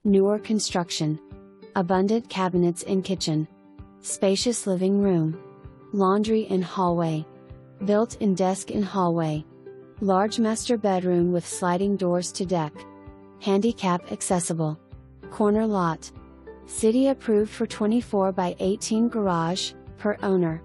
newer construction. Abundant cabinets in kitchen. Spacious living room. Laundry in hallway. Built-in desk in hallway. Large master bedroom with sliding doors to deck. Handicap accessible. Corner lot. City approved for 24 by 18 garage, per owner.